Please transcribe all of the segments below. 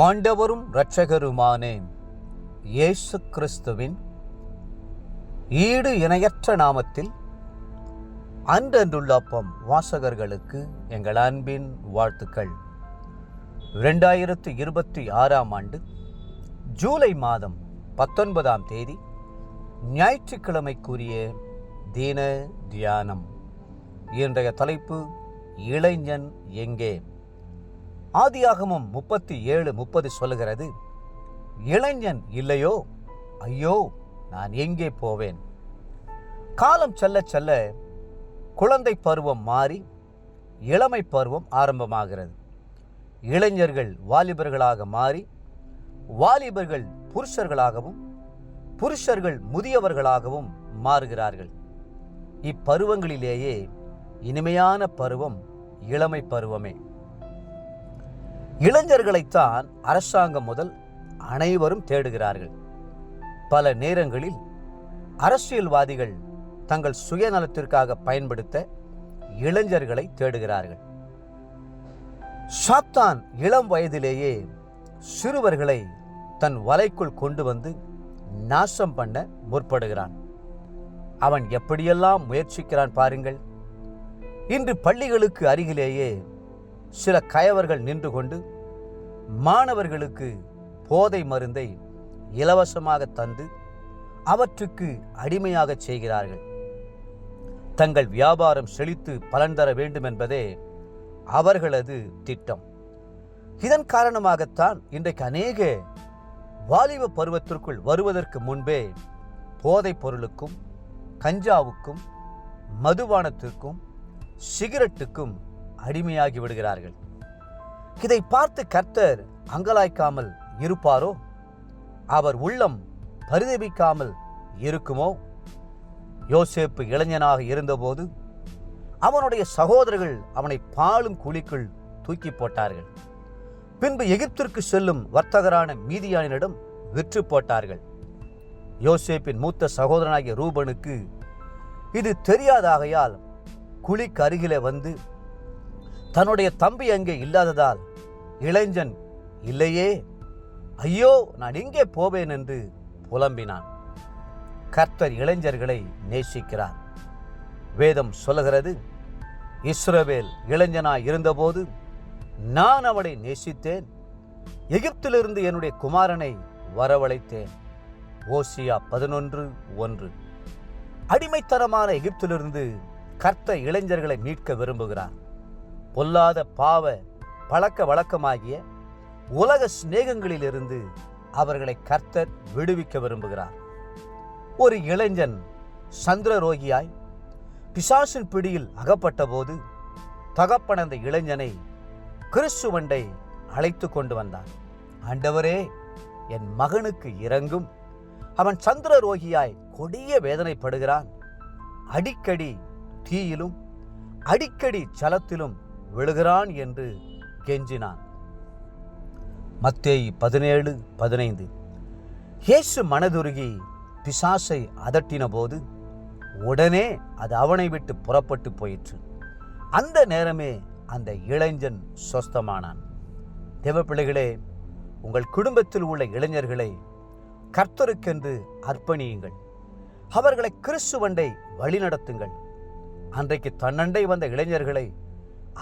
ஆண்டவரும் இரட்சகருமான இயேசு கிறிஸ்துவின் ஈடு இணையற்ற நாமத்தில் அன்றன்றுள்ள அப்பம் வாசகர்களுக்கு எங்கள் அன்பின் வாழ்த்துக்கள். 2026 ஆண்டு ஜூலை மாதம் 19ஆம் தேதி ஞாயிற்றுக்கிழமைக்குரிய தீன தியானம். இன்றைய தலைப்பு இளைஞன் எங்கே? ஆதியாகமம் 37:30 சொல்லுகிறது, இளைஞன் இல்லையோ, ஐயோ நான் எங்கே போவேன். காலம் செல்ல செல்ல குழந்தை பருவம் மாறி இளமை பருவம் ஆரம்பமாகிறது. இளைஞர்கள் வாலிபர்களாக மாறி வாலிபர்கள் புருஷர்களாகவும் புருஷர்கள் முதியவர்களாகவும் மாறுகிறார்கள். இப்பருவங்களிலேயே இனிமையான பருவம் இளமை பருவமே. இளைஞர்களைத்தான் அரசாங்கம் முதல் அனைவரும் தேடுகிறார்கள். பல நேரங்களில் அரசியல்வாதிகள் தங்கள் சுயநலத்திற்காக பயன்படுத்த இளைஞர்களை தேடுகிறார்கள். சாத்தான் இளம் வயதிலேயே சிறுவர்களை தன் வலைக்குள் கொண்டு வந்து நாசம் பண்ண முற்படுகிறான். அவன் எப்படியெல்லாம் முயற்சிக்கிறான் பாருங்கள். இன்று பள்ளிகளுக்கு அருகிலேயே சில கயவர்கள் நின்று கொண்டு மாணவர்களுக்கு போதை மருந்தை இலவசமாக தந்து அவற்றுக்கு அடிமையாக செய்கிறார்கள். தங்கள் வியாபாரம் செழித்து பலன் தர வேண்டும் என்பதே அவர்களது திட்டம். இதன் காரணமாகத்தான் இன்றைக்கு அநேக வாலிப பருவத்திற்குள் வருவதற்கு முன்பே போதைப் பொருளுக்கும் கஞ்சாவுக்கும் மதுபானத்திற்கும் சிகரெட்டுக்கும் அடிமையாகி விடுகிறார்கள். இதை பார்த்து கர்த்தர் அங்கலாய்க்காமல் இருப்பாரோ? அவர் உள்ளம் பரிதபிக்காமல் இருக்குமோ? யோசேப்பு இளைஞனாக இருந்தபோது அவனுடைய சகோதரர்கள் அவனை பாழும் குழிக்குள் தூக்கி போட்டார்கள். பின்பு எகிப்திற்கு செல்லும் வர்த்தகரான மீதியானிடம் விற்று போட்டார்கள். யோசேப்பின் மூத்த சகோதரனாகிய ரூபனுக்கு இது தெரியாதாகையால் குழிக்கு அருகிலே வந்து தன்னுடைய தம்பி அங்கே இல்லாததால் இளைஞன் இல்லையே, ஐயோ நான் எங்கே போவேன் என்று புலம்பினான். கர்த்தர் இளைஞர்களை நேசிக்கிறார். வேதம் சொல்லுகிறது, இஸ்ரவேல் இளைஞனாய் இருந்தபோது நான் அவனை நேசித்தேன், எகிப்திலிருந்து என்னுடைய குமாரனை வரவழைத்தேன். ஓசியா 11:1. அடிமைத்தனமான எகிப்திலிருந்து கர்த்தர் இளைஞர்களை மீட்க விரும்புகிறார். பொல்லாத பாவ பழக்க வழக்கமாகிய உலக சிநேகங்களிலிருந்து அவர்களை கர்த்தர் விடுவிக்க விரும்புகிறார். ஒரு இளைஞன் சந்திரரோகியாய் பிசாசின் பிடியில் அகப்பட்ட போது தகப்பன் அந்த இளைஞனை கிறிஸ்துவண்டை அழைத்து கொண்டு வந்தான். ஆண்டவரே, என் மகனுக்கு இரங்கும், அவன் சந்திரரோகியாய் கொடிய வேதனைப்படுகிறான், அடிக்கடி தீயிலும் அடிக்கடி ஜலத்திலும் விழுகிறான் என்று கெஞ்சினான். மத்தேயு 17:15. இயேசு மனதுருகி பிசாசை அதட்டின போது உடனே அது அவனை விட்டு புறப்பட்டு போயிற்று. அந்த நேரமே அந்த இளைஞன் சொஸ்தமானான். தேவப்பிள்ளைகளே, உங்கள் குடும்பத்தில் உள்ள இளைஞர்களை கர்த்தருக்கென்று அர்ப்பணியுங்கள். அவர்களை கிறிஸ்துவண்டை வழிநடத்துங்கள். அன்றைக்கு தன்னண்டை வந்த இளைஞர்களை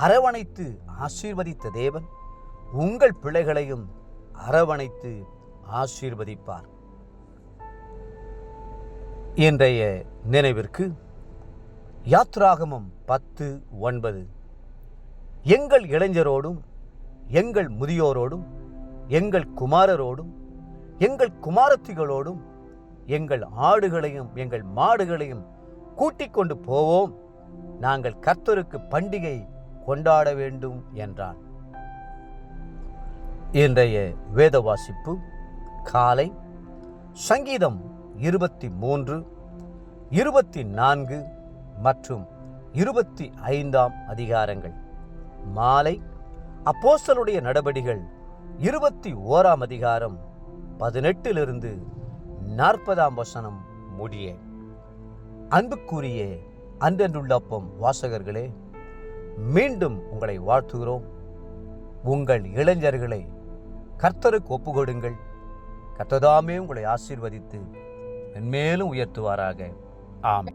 அரவணைத்து ஆசீர்வதித்த தேவன் உங்கள் பிள்ளைகளையும் அரவணைத்து ஆசீர்வதிப்பார். இன்றைய நினைவிற்கு யாத்ராகமம் 10:9. எங்கள் இளைஞரோடும் எங்கள் முதியோரோடும் எங்கள் குமாரரோடும் எங்கள் குமாரத்திகளோடும் எங்கள் ஆடுகளையும் எங்கள் மாடுகளையும் கூட்டிக் கொண்டு போவோம், நாங்கள் கர்த்தருக்கு பண்டிகை கொண்டாட வேண்டும் என்றான். இன்றைய வேத வாசிப்பு காலை சங்கீதம் 23, 24 மற்றும் 25ஆம் அதிகாரங்கள். மாலை அப்போஸ்தலருடைய நடபடிகள் 21ஆம் அதிகாரம் 18 40ஆம் வசனம் முடிய. அன்புக்குரிய அன்றன்றுள்ள அப்பம் வாசகர்களே, மீண்டும் உங்களை வாழ்த்துகிறோம். உங்கள் இளைஞர்களை கர்த்தருக்கு ஒப்புக்கொடுங்கள். கர்த்ததாமே உங்களை ஆசீர்வதித்து மென்மேலும் உயர்த்துவாராக. ஆமென்.